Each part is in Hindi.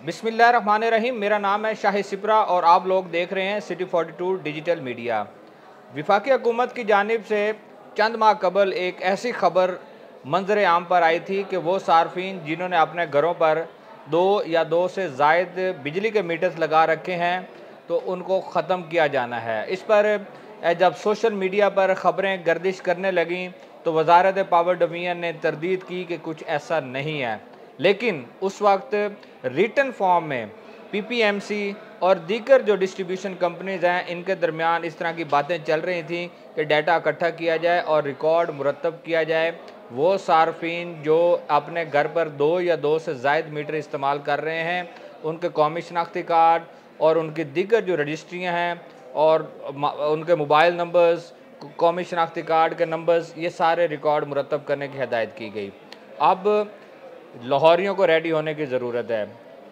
बिस्मिल्लाहिर्रहमानिर्रहीम। मेरा नाम है शाहिद सिपरा और आप लोग देख रहे हैं सिटी 42 डिजिटल मीडिया। वफाकी हुकूमत की जानिब से चंद माह कबल एक ऐसी खबर मंजर आम पर आई थी कि वो सार्फिन जिन्होंने अपने घरों पर दो या दो से ज़ायद बिजली के मीटर्स लगा रखे हैं तो उनको ख़त्म किया जाना है। इस पर जब सोशल मीडिया पर ख़बरें गर्दिश करने लगीं तो वजारत पावर डिवीज़न ने तरदीद की कि कुछ ऐसा नहीं है, लेकिन उस वक्त रिटन फॉर्म में पीपीएमसी और दीगर जो डिस्ट्रीब्यूशन कंपनीज़ हैं इनके दरमियान इस तरह की बातें चल रही थी कि डाटा इकट्ठा किया जाए और रिकॉर्ड मुरतब किया जाए। वो सार्फिन जो अपने घर पर दो या दो से ज़ायद मीटर इस्तेमाल कर रहे हैं उनके कौमी शनाख्ती कार्ड और उनकी दीगर जो रजिस्ट्रियाँ हैं और उनके मोबाइल नंबर्स, कौमी शनाख्ती कार्ड के नंबर्स, ये सारे रिकॉर्ड मुरतब करने की हदायत की गई। अब लाहौरियों को रेडी होने की ज़रूरत है।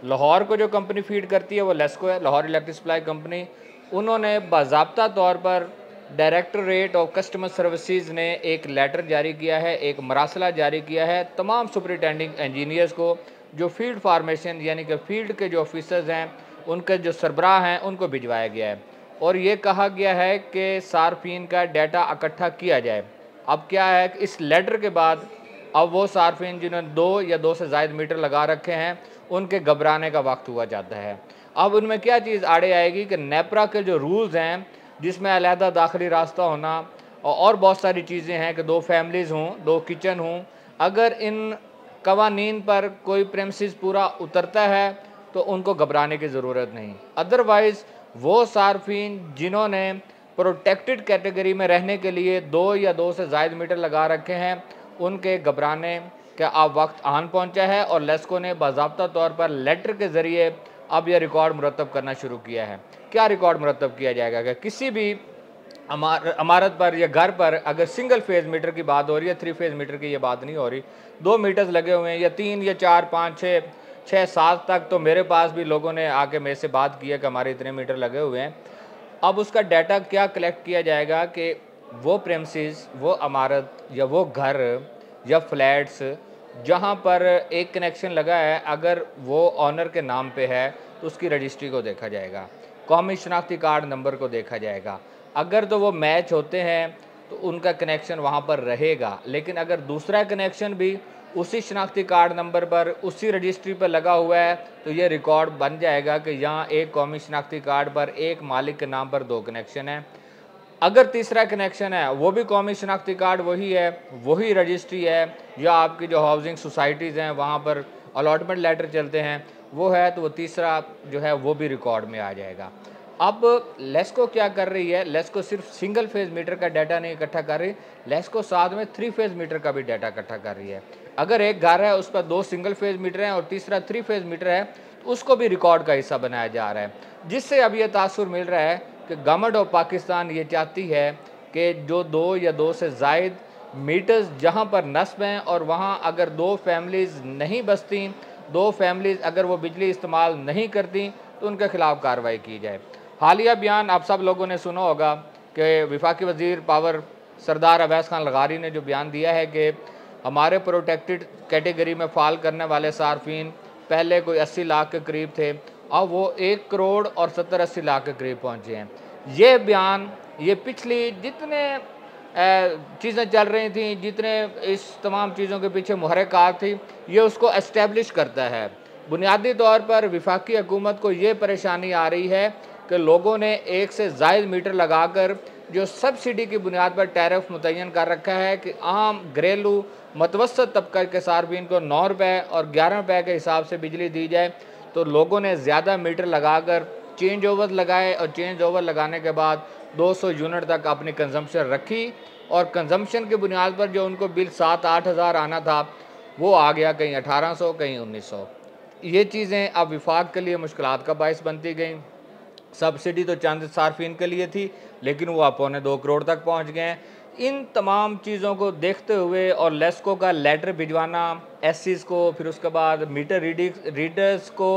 लाहौर को जो कंपनी फीड करती है वो लेस्को है, लाहौर इलेक्ट्रिक सप्लाई कंपनी। उन्होंने बाज़ाब्ता तौर पर डायरेक्टरेट ऑफ कस्टमर सर्विसेज ने एक लेटर जारी किया है, एक मरासला जारी किया है तमाम सुपरिटेंडिंग इंजीनियर्स को, जो फील्ड फार्मेशन यानी कि फील्ड के जो ऑफिसर्स हैं उनके जो सरबराह हैं उनको भिजवाया गया है और ये कहा गया है कि सार्फिन का डाटा इकट्ठा किया जाए। अब क्या है कि इस लेटर के बाद अब वो सार्फिन जिन्होंने दो या दो से ज़ायद मीटर लगा रखे हैं उनके घबराने का वक्त हुआ जाता है। अब उनमें क्या चीज़ आड़े आएगी कि नेपरा के जो रूल्स हैं जिसमें अलहदा दाखिली रास्ता होना और बहुत सारी चीज़ें हैं कि दो फैमिलीज़ हों, दो किचन हों, अगर इन कवानीन पर कोई प्रेमिसेस पूरा उतरता है तो उनको घबराने की ज़रूरत नहीं। अदरवाइज़ वो सार्फिन जिन्होंने प्रोटेक्टेड कैटेगरी में रहने के लिए दो या दो से ज़ायद मीटर लगा रखे हैं उनके घबराने का अब वक्त आन पहुंचा है और लेस्को ने बाज़ाब्ता तौर पर लेटर के ज़रिए अब यह रिकॉर्ड मुरतब करना शुरू किया है। क्या रिकॉर्ड मुरतब किया जाएगा कि किसी भी इमारत पर या घर पर अगर सिंगल फेज़ मीटर की बात हो रही है, 3 फेज़ मीटर की ये बात नहीं हो रही, 2 मीटर्स लगे हुए हैं या 3 या 4 5 6 6 7 तक, तो मेरे पास भी लोगों ने आके मेरे से बात की है कि हमारे इतने मीटर लगे हुए हैं। अब उसका डाटा क्या कलेक्ट किया जाएगा कि वो प्रेमिसेस, वो इमारत या वो घर या फ्लैट्स जहाँ पर एक कनेक्शन लगा है, अगर वो ऑनर के नाम पे है तो उसकी रजिस्ट्री को देखा जाएगा, कौमी शनाख्ती कार्ड नंबर को देखा जाएगा। अगर तो वो मैच होते हैं तो उनका कनेक्शन वहाँ पर रहेगा, लेकिन अगर दूसरा कनेक्शन भी उसी शनाख्ती कार्ड नंबर पर उसी रजिस्ट्री पर लगा हुआ है तो ये रिकॉर्ड बन जाएगा कि यहाँ एक कौमी शनाख्ती कार्ड पर एक मालिक के नाम पर 2 कनेक्शन है। अगर तीसरा कनेक्शन है वो भी कौमी शनाख्ती कार्ड वही है, वही रजिस्ट्री है, या आपकी जो हाउसिंग सोसाइटीज़ हैं वहाँ पर अलॉटमेंट लेटर चलते हैं वो है, तो वो तीसरा जो है वो भी रिकॉर्ड में आ जाएगा। अब लेस्को क्या कर रही है, लेस्को सिर्फ सिंगल फेज़ मीटर का डाटा नहीं इकट्ठा कर रही, लेस्को साथ में 3 फेज़ मीटर का भी डाटा इकट्ठा कर रही है। अगर एक घर है उस पर 2 सिंगल फेज़ मीटर हैं और तीसरा 3 फेज़ मीटर है तो उसको भी रिकॉर्ड का हिस्सा बनाया जा रहा है, जिससे अब ये तासुर मिल रहा है कि गवर्नमेंट ऑफ पाकिस्तान ये चाहती है कि जो 2 या 2 से ज़ायद मीटर्स जहाँ पर नस्ब हैं और वहाँ अगर 2 फैमिलीज़ नहीं बसती, 2 फैमिलीज़ अगर वो बिजली इस्तेमाल नहीं करती तो उनके ख़िलाफ़ कार्रवाई की जाए। हालिया बयान आप सब लोगों ने सुना होगा कि वफाकी वज़ीर पावर सरदार अवैस खान लगारी ने जो बयान दिया है कि हमारे प्रोटेक्टेड कैटेगरी में फ़ाल करने वाले सार्फिन पहले कोई 80 लाख के करीब थे, अब वो 1 करोड़ और 70-80 लाख के करीब पहुँचे हैं। ये बयान ये पिछली जितने चीज़ें चल रही थी, जितने इस तमाम चीज़ों के पीछे मुहर्रिकात थी, ये उसको एस्टेब्लिश करता है। बुनियादी तौर पर वफाकी हुकूमत को ये परेशानी आ रही है कि लोगों ने 1 से ज़ायद मीटर लगाकर जो सब्सिडी की बुनियाद पर टैरिफ मुतय्यन कर रखा है कि आम घरेलू मतवसत तबका के सार्फिन को 9 रुपये और 11 रुपये के हिसाब से बिजली दी जाए, तो लोगों ने ज़्यादा मीटर लगाकर चेंज ओवर लगाए और चेंज ओवर लगाने के बाद 200 यूनिट तक अपनी कंजम्पशन रखी और कंजम्पशन की बुनियाद पर जो उनको बिल 7-8 हज़ार आना था वो आ गया कहीं 1800 कहीं 1900। ये चीज़ें अब विफाक के लिए मुश्किलात का बायस बनती गई। सब्सिडी तो चंद सार्फिन के लिए थी लेकिन वो अब 2.25 करोड़ तक पहुँच गए हैं। इन तमाम चीज़ों को देखते हुए और लेस्को का लेटर भिजवाना एससीज़ को, फिर उसके बाद मीटर रीडर्स को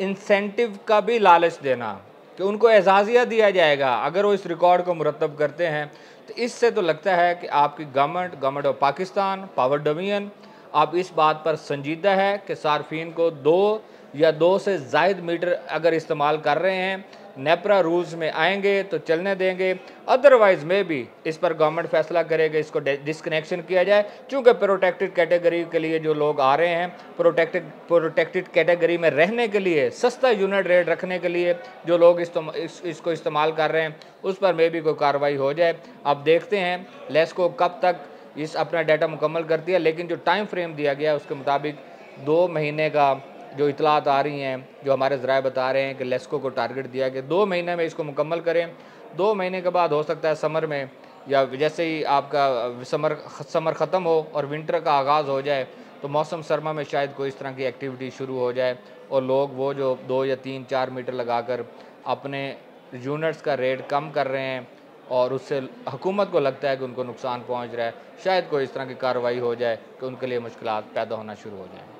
इंसेंटिव का भी लालच देना कि उनको एजाज़िया दिया जाएगा अगर वो इस रिकॉर्ड को मुरतब करते हैं, तो इससे तो लगता है कि आपकी government of Pakistan power division अब इस बात पर संजीदा है कि सार्फिन को 2 या 2 से ज़ायद मीटर अगर इस्तेमाल कर रहे हैं, नेपरा रूल्स में आएंगे तो चलने देंगे, अदरवाइज़ में भी इस पर गवर्नमेंट फैसला करेगा, इसको डिस्कनेक्शन किया जाए। चूँकि प्रोटेक्टेड कैटेगरी के लिए जो लोग आ रहे हैं, प्रोटेक्टेड कैटेगरी में रहने के लिए सस्ता यूनिट रेट रखने के लिए जो लोग इसको इस्तेमाल कर रहे हैं, उस पर में भी कोई कार्रवाई हो जाए। अब देखते हैं लेस्को कब तक इस अपना डाटा मुकम्मल करती है, लेकिन जो टाइम फ्रेम दिया गया है उसके मुताबिक 2 महीने का जो इतलात आ रही हैं, जो हमारे ज़राए बता रहे हैं कि लेस्को को टारगेट दिया कि 2 महीने में इसको मुकम्मल करें। 2 महीने के बाद हो सकता है समर में, या जैसे ही आपका समर ख़त्म हो और विंटर का आगाज़ हो जाए तो मौसम सरमा में शायद कोई इस तरह की एक्टिविटी शुरू हो जाए और लोग वो जो 2 या 3-4 मीटर लगाकर अपने यूनिट्स का रेट कम कर रहे हैं और उससे हुकूमत को लगता है कि उनको नुकसान पहुँच रहा है, शायद कोई इस तरह की कार्रवाई हो जाए कि उनके लिए मुश्किलात पैदा होना शुरू हो जाएँ।